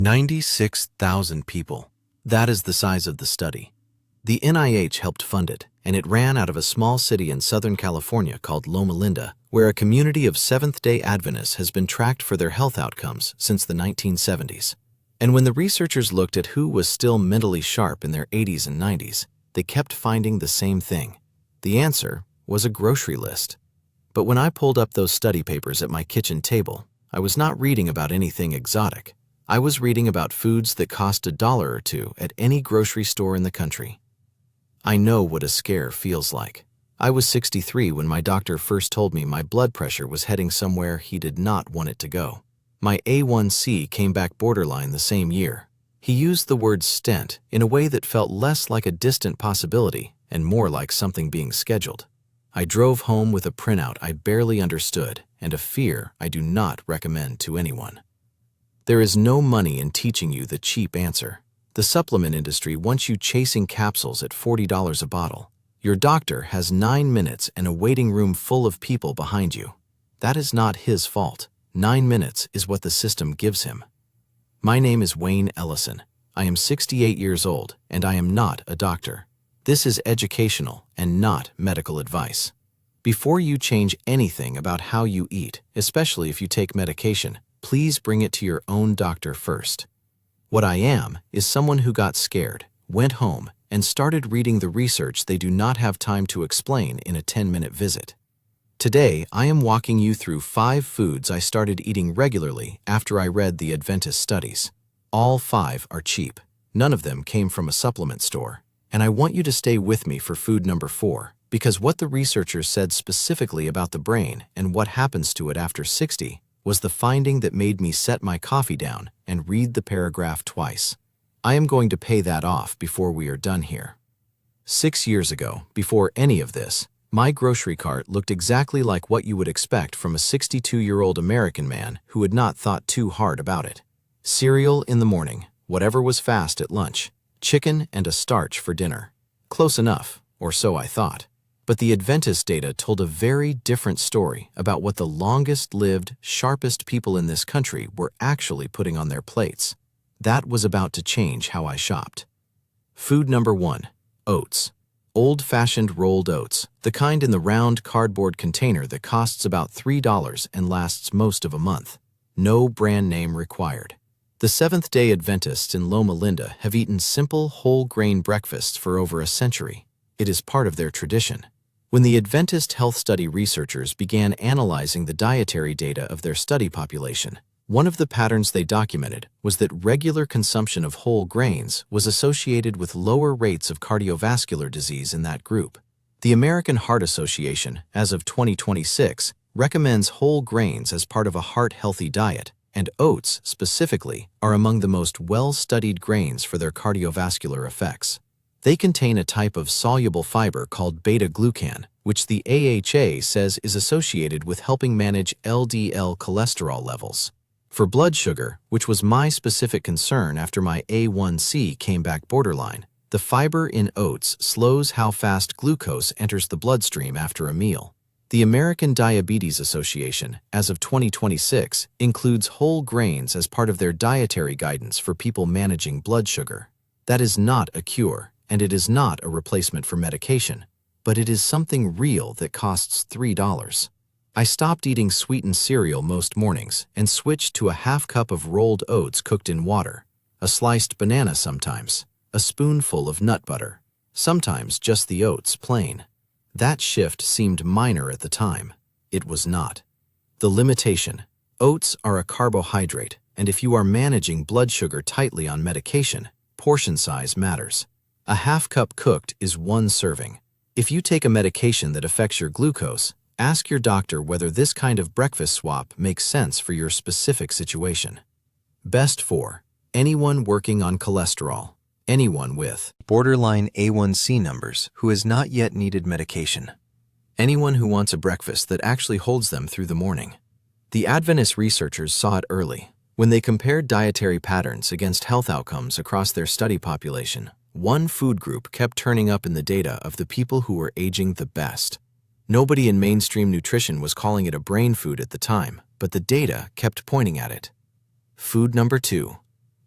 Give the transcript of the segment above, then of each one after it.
96,000 people. That is the size of the study. The NIH helped fund it, and it ran out of a small city in Southern California called Loma, where a community of Seventh-day Adventists has been tracked for their health outcomes since the 1970s. And when the researchers looked at who was still mentally sharp in their 80s and 90s, they kept finding the same thing. The answer was a grocery list. But when I pulled up those study papers at my kitchen table, I was not reading about anything exotic. I was reading about foods that cost $1 or $2 at any grocery store in the country. I know what a scare feels like. I was 63 when my doctor first told me my blood pressure was heading somewhere he did not want it to go. My A1C came back borderline the same year. He used the word stent in a way that felt less like a distant possibility and more like something being scheduled. I drove home with a printout I barely understood and a fear I do not recommend to anyone. There is no money in teaching you the cheap answer. The supplement industry wants you chasing capsules at $40 a bottle. Your doctor has 9 minutes and a waiting room full of people behind you. That is not his fault. 9 minutes is what the system gives him. My name is Wayne Ellison. I am 68 years old, and I am not a doctor. This is educational and not medical advice. Before you change anything about how you eat, especially if you take medication, please bring it to your own doctor first. What I am is someone who got scared, went home, and started reading the research they do not have time to explain in a 10-minute visit. Today, I am walking you through 5 foods I started eating regularly after I read the Adventist studies. All 5 are cheap. None of them came from a supplement store. And I want you to stay with me for food number 4, because what the researchers said specifically about the brain and what happens to it after 60 was the finding that made me set my coffee down and read the paragraph twice. I am going to pay that off before we are done here. 6 years ago, before any of this, my grocery cart looked exactly like what you would expect from a 62-year-old American man who had not thought too hard about it. Cereal in the morning, whatever was fast at lunch, chicken and a starch for dinner. Close enough, or so I thought. But the Adventist data told a very different story about what the longest-lived, sharpest people in this country were actually putting on their plates. That was about to change how I shopped. Food number 1, oats. Old-fashioned rolled oats, the kind in the round cardboard container that costs about $3 and lasts most of a month. No brand name required. The Seventh-day Adventists in Loma have eaten simple, whole-grain breakfasts for over a century. It is part of their tradition. When the Adventist Health Study researchers began analyzing the dietary data of their study population, one of the patterns they documented was that regular consumption of whole grains was associated with lower rates of cardiovascular disease in that group. The American Heart Association, as of 2026, recommends whole grains as part of a heart-healthy diet, and oats, specifically, are among the most well-studied grains for their cardiovascular effects. They contain a type of soluble fiber called beta-glucan, which the AHA says is associated with helping manage LDL cholesterol levels. For blood sugar, which was my specific concern after my A1C came back borderline, the fiber in oats slows how fast glucose enters the bloodstream after a meal. The American Diabetes Association, as of 2026, includes whole grains as part of their dietary guidance for people managing blood sugar. That is not a cure, and it is not a replacement for medication, but it is something real that costs $3. I stopped eating sweetened cereal most mornings and switched to a half cup of rolled oats cooked in water, a sliced banana sometimes, a spoonful of nut butter, sometimes just the oats plain. That shift seemed minor at the time. It was not. The limitation: oats are a carbohydrate, and if you are managing blood sugar tightly on medication, portion size matters. A half cup cooked is 1 serving. If you take a medication that affects your glucose, ask your doctor whether this kind of breakfast swap makes sense for your specific situation. Best for anyone working on cholesterol, anyone with borderline A1C numbers who has not yet needed medication, anyone who wants a breakfast that actually holds them through the morning. The Adventist researchers saw it early. When they compared dietary patterns against health outcomes across their study population, one food group kept turning up in the data of the people who were aging the best. Nobody in mainstream nutrition was calling it a brain food at the time, but the data kept pointing at it. Food number 2,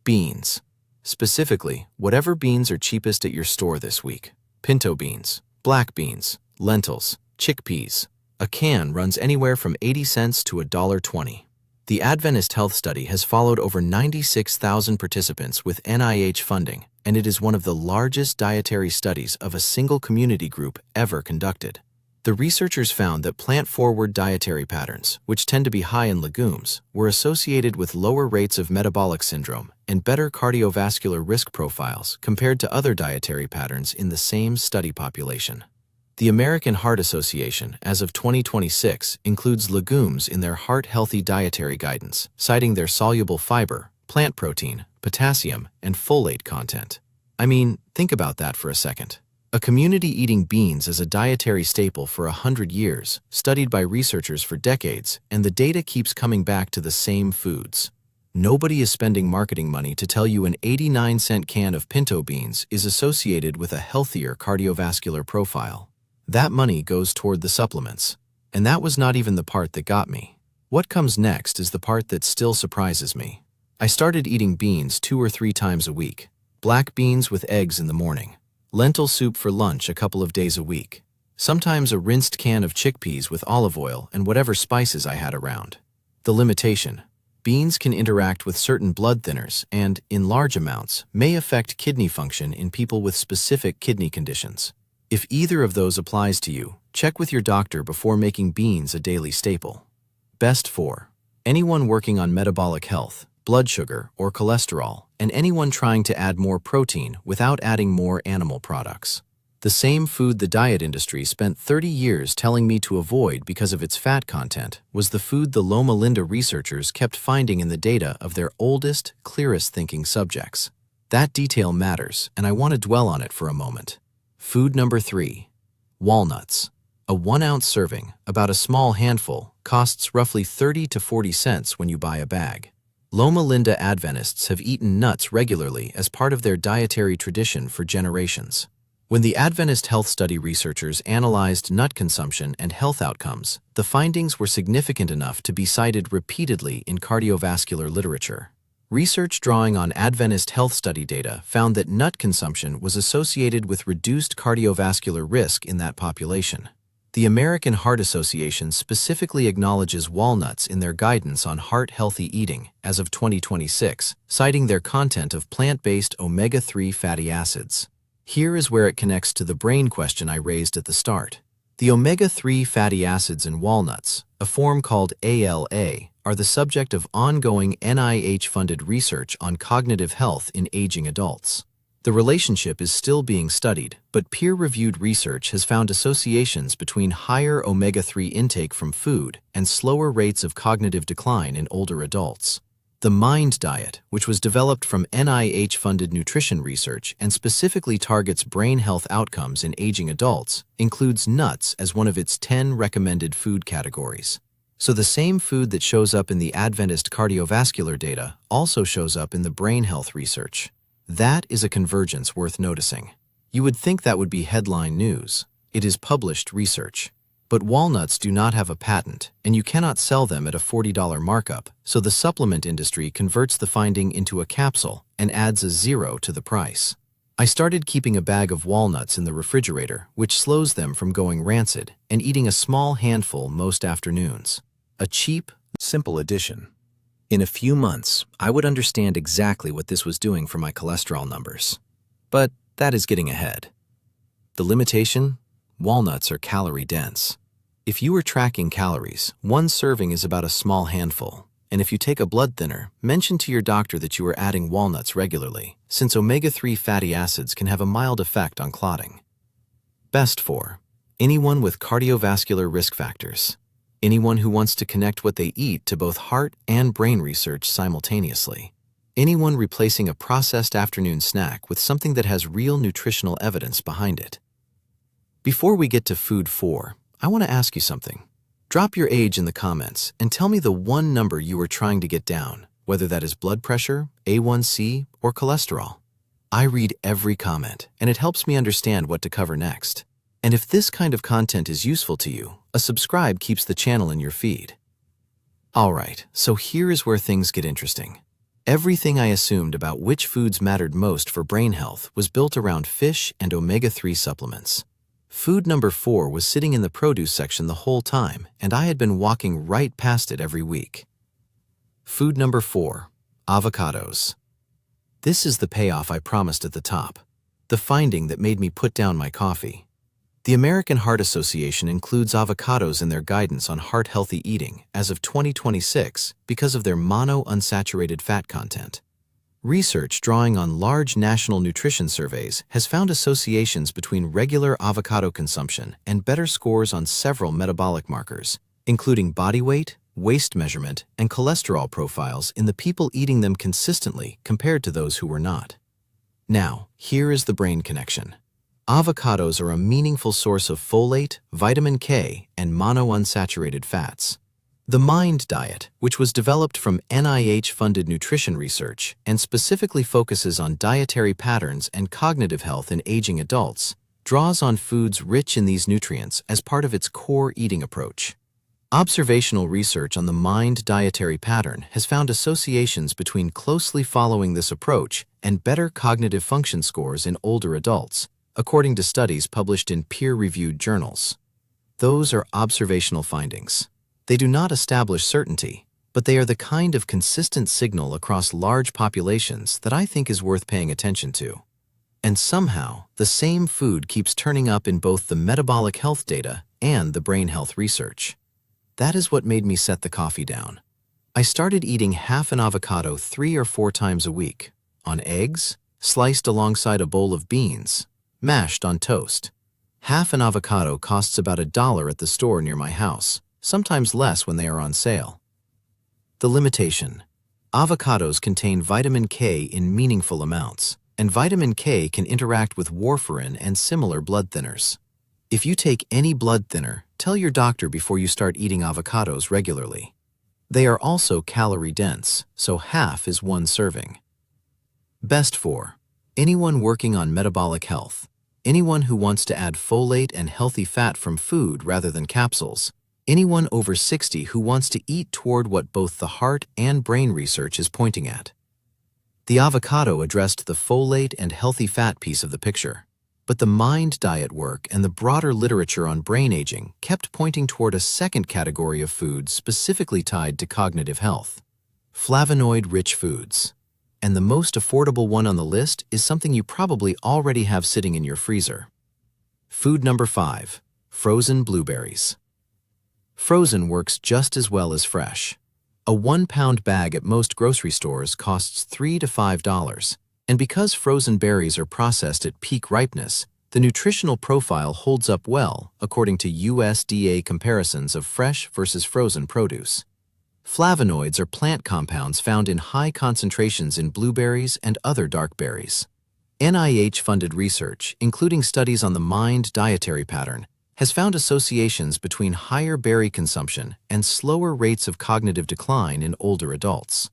Beans. Specifically, whatever beans are cheapest at your store this week. Pinto beans, black beans, lentils, chickpeas. A can runs anywhere from 80 cents to $1.20. The Adventist Health Study has followed over 96,000 participants with NIH funding, and it is one of the largest dietary studies of a single community group ever conducted. The researchers found that plant-forward dietary patterns, which tend to be high in legumes, were associated with lower rates of metabolic syndrome and better cardiovascular risk profiles compared to other dietary patterns in the same study population. The American Heart Association, as of 2026, includes legumes in their heart-healthy dietary guidance, citing their soluble fiber, plant protein, potassium, and folate content. I mean, think about that for a second. A community eating beans as a dietary staple for 100 years, studied by researchers for decades, and the data keeps coming back to the same foods. Nobody is spending marketing money to tell you an 89-cent can of pinto beans is associated with a healthier cardiovascular profile. That money goes toward the supplements. And that was not even the part that got me. What comes next is the part that still surprises me. I started eating beans 2 or 3 times a week. Black beans with eggs in the morning. Lentil soup for lunch a couple of days a week. Sometimes a rinsed can of chickpeas with olive oil and whatever spices I had around. The limitation: beans can interact with certain blood thinners and, in large amounts, may affect kidney function in people with specific kidney conditions. If either of those applies to you, check with your doctor before making beans a daily staple. Best for anyone working on metabolic health, blood sugar, or cholesterol, and anyone trying to add more protein without adding more animal products. The same food the diet industry spent 30 years telling me to avoid because of its fat content was the food the Loma researchers kept finding in the data of their oldest, clearest thinking subjects. That detail matters, and I want to dwell on it for a moment. Food number 3. Walnuts. A 1-ounce serving, about a small handful, costs roughly 30 to 40 cents when you buy a bag. Loma Linda Adventists have eaten nuts regularly as part of their dietary tradition for generations. When the Adventist Health Study researchers analyzed nut consumption and health outcomes, the findings were significant enough to be cited repeatedly in cardiovascular literature. Research drawing on Adventist Health Study data found that nut consumption was associated with reduced cardiovascular risk in that population. The American Heart Association specifically acknowledges walnuts in their guidance on heart-healthy eating as of 2026, citing their content of plant-based omega-3 fatty acids. Here is where it connects to the brain question I raised at the start. The omega-3 fatty acids in walnuts, a form called ALA, are the subject of ongoing NIH-funded research on cognitive health in aging adults. The relationship is still being studied, but peer-reviewed research has found associations between higher omega-3 intake from food and slower rates of cognitive decline in older adults. The MIND diet, which was developed from NIH-funded nutrition research and specifically targets brain health outcomes in aging adults, includes nuts as one of its 10 recommended food categories. So the same food that shows up in the Adventist cardiovascular data also shows up in the brain health research. That is a convergence worth noticing. You would think that would be headline news. It is published research. But walnuts do not have a patent, and you cannot sell them at a $40 markup, so the supplement industry converts the finding into a capsule and adds a 0 to the price. I started keeping a bag of walnuts in the refrigerator, which slows them from going rancid, and eating a small handful most afternoons. A cheap, simple addition. In a few months, I would understand exactly what this was doing for my cholesterol numbers. But that is getting ahead. The limitation? Walnuts are calorie-dense. If you are tracking calories, one serving is about a small handful. And if you take a blood thinner, mention to your doctor that you are adding walnuts regularly, since omega-3 fatty acids can have a mild effect on clotting. Best for anyone with cardiovascular risk factors. Anyone who wants to connect what they eat to both heart and brain research simultaneously. Anyone replacing a processed afternoon snack with something that has real nutritional evidence behind it. Before we get to food 4, I want to ask you something. Drop your age in the comments and tell me the one number you are trying to get down, whether that is blood pressure, A1C, or cholesterol. I read every comment, and it helps me understand what to cover next. And if this kind of content is useful to you, a subscribe keeps the channel in your feed. Alright, so here is where things get interesting. Everything I assumed about which foods mattered most for brain health was built around fish and omega-3 supplements. Food number 4 was sitting in the produce section the whole time, and I had been walking right past it every week. Food number 4, avocados. This is the payoff I promised at the top, the finding that made me put down my coffee. The American Heart Association includes avocados in their guidance on heart-healthy eating as of 2026 because of their monounsaturated fat content. Research drawing on large national nutrition surveys has found associations between regular avocado consumption and better scores on several metabolic markers, including body weight, waist measurement, and cholesterol profiles in the people eating them consistently compared to those who were not. Now, here is the brain connection. Avocados are a meaningful source of folate, vitamin K, and monounsaturated fats. The MIND diet, which was developed from NIH-funded nutrition research and specifically focuses on dietary patterns and cognitive health in aging adults, draws on foods rich in these nutrients as part of its core eating approach. Observational research on the MIND dietary pattern has found associations between closely following this approach and better cognitive function scores in older adults, according to studies published in peer-reviewed journals. Those are observational findings. They do not establish certainty, but they are the kind of consistent signal across large populations that I think is worth paying attention to. And somehow, the same food keeps turning up in both the metabolic health data and the brain health research. That is what made me set the coffee down. I started eating half an avocado 3 or 4 times a week, on eggs, sliced alongside a bowl of beans, mashed on toast. Half an avocado costs about $1 at the store near my house, sometimes less when they are on sale. The limitation: avocados contain vitamin K in meaningful amounts, and vitamin K can interact with warfarin and similar blood thinners. If you take any blood thinner, tell your doctor before you start eating avocados regularly. They are also calorie-dense, so half is 1 serving. Best for anyone working on metabolic health, anyone who wants to add folate and healthy fat from food rather than capsules, anyone over 60 who wants to eat toward what both the heart and brain research is pointing at. The avocado addressed the folate and healthy fat piece of the picture, but the MIND diet work and the broader literature on brain aging kept pointing toward a second category of foods specifically tied to cognitive health: flavonoid-rich foods. And the most affordable one on the list is something you probably already have sitting in your freezer. Food number 5, frozen blueberries. Frozen works just as well as fresh. A 1-pound bag at most grocery stores costs $3 to $5, and because frozen berries are processed at peak ripeness, the nutritional profile holds up well according to USDA comparisons of fresh versus frozen produce. Flavonoids are plant compounds found in high concentrations in blueberries and other dark berries. NIH-funded research, including studies on the MIND dietary pattern, has found associations between higher berry consumption and slower rates of cognitive decline in older adults.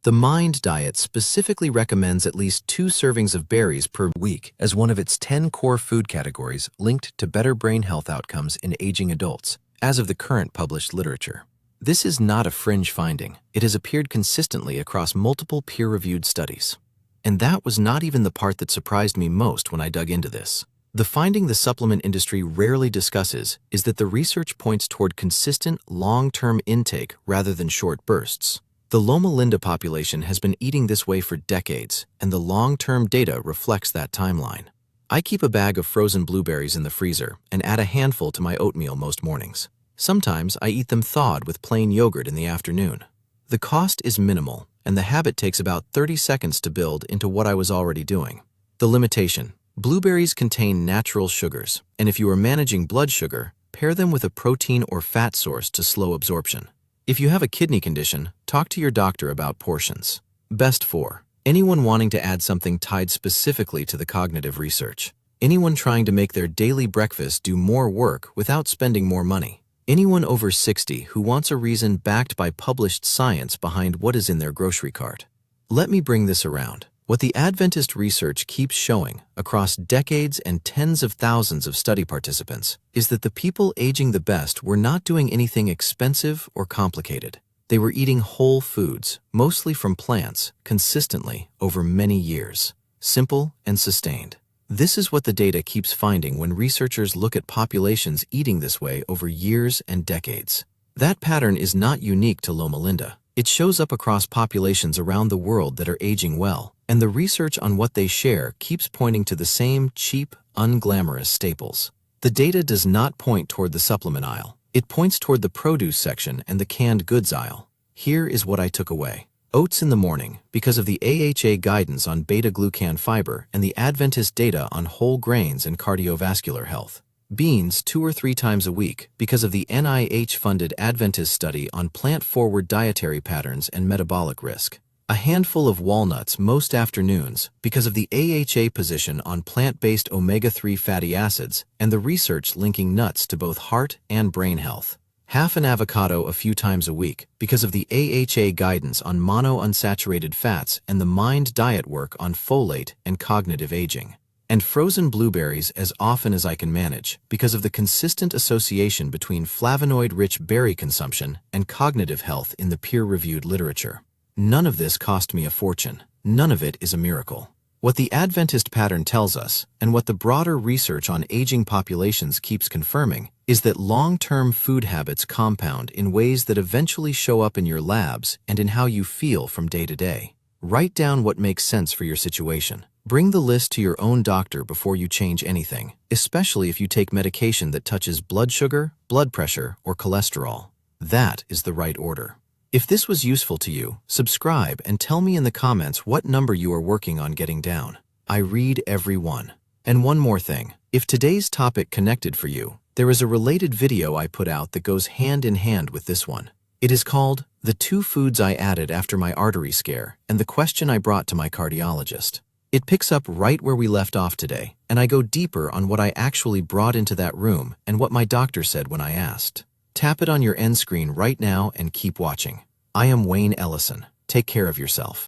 The MIND diet specifically recommends at least 2 servings of berries per week as one of its 10 core food categories linked to better brain health outcomes in aging adults, as of the current published literature. This is not a fringe finding. It has appeared consistently across multiple peer-reviewed studies. And that was not even the part that surprised me most when I dug into this. The finding the supplement industry rarely discusses is that the research points toward consistent, long-term intake rather than short bursts. The Loma population has been eating this way for decades, and the long-term data reflects that timeline. I keep a bag of frozen blueberries in the freezer and add a handful to my oatmeal most mornings. Sometimes I eat them thawed with plain yogurt in the afternoon. The cost is minimal, and the habit takes about 30 seconds to build into what I was already doing. The limitation: blueberries contain natural sugars, and if you are managing blood sugar, pair them with a protein or fat source to slow absorption. If you have a kidney condition, talk to your doctor about portions. Best for anyone wanting to add something tied specifically to the cognitive research. Anyone trying to make their daily breakfast do more work without spending more money. Anyone over 60 who wants a reason backed by published science behind what is in their grocery cart. Let me bring this around. What the Adventist research keeps showing across decades and tens of thousands of study participants is that the people aging the best were not doing anything expensive or complicated. They were eating whole foods, mostly from plants, consistently over many years. Simple and sustained. This is what the data keeps finding when researchers look at populations eating this way over years and decades. That pattern is not unique to Loma Linda. It shows up across populations around the world that are aging well, and the research on what they share keeps pointing to the same cheap, unglamorous staples. The data does not point toward the supplement aisle. It points toward the produce section and the canned goods aisle. Here is what I took away. Oats in the morning, because of the AHA guidance on beta-glucan fiber and the Adventist data on whole grains and cardiovascular health. Beans 2 or 3 times a week, because of the NIH-funded Adventist study on plant-forward dietary patterns and metabolic risk. A handful of walnuts most afternoons, because of the AHA position on plant-based omega-3 fatty acids and the research linking nuts to both heart and brain health. Half an avocado a few times a week, because of the AHA guidance on monounsaturated fats and the mind diet work on folate and cognitive aging. And frozen blueberries as often as I can manage, because of the consistent association between flavonoid-rich berry consumption and cognitive health in the peer-reviewed literature. None of this cost me a fortune. None of it is a miracle. What the Adventist pattern tells us, and what the broader research on aging populations keeps confirming, is that long-term food habits compound in ways that eventually show up in your labs and in how you feel from day to day. Write down what makes sense for your situation. Bring the list to your own doctor before you change anything, especially if you take medication that touches blood sugar, blood pressure, or cholesterol. That is the right order. If this was useful to you, subscribe and tell me in the comments what number you are working on getting down. I read every one. And one more thing, if today's topic connected for you, there is a related video I put out that goes hand in hand with this one. It is called The 2 Foods I Added After My Artery Scare and the Question I Brought to My Cardiologist. It picks up right where we left off today, and I go deeper on what I actually brought into that room and what my doctor said when I asked. Tap it on your end screen right now and keep watching. I am Wayne Ellison. Take care of yourself.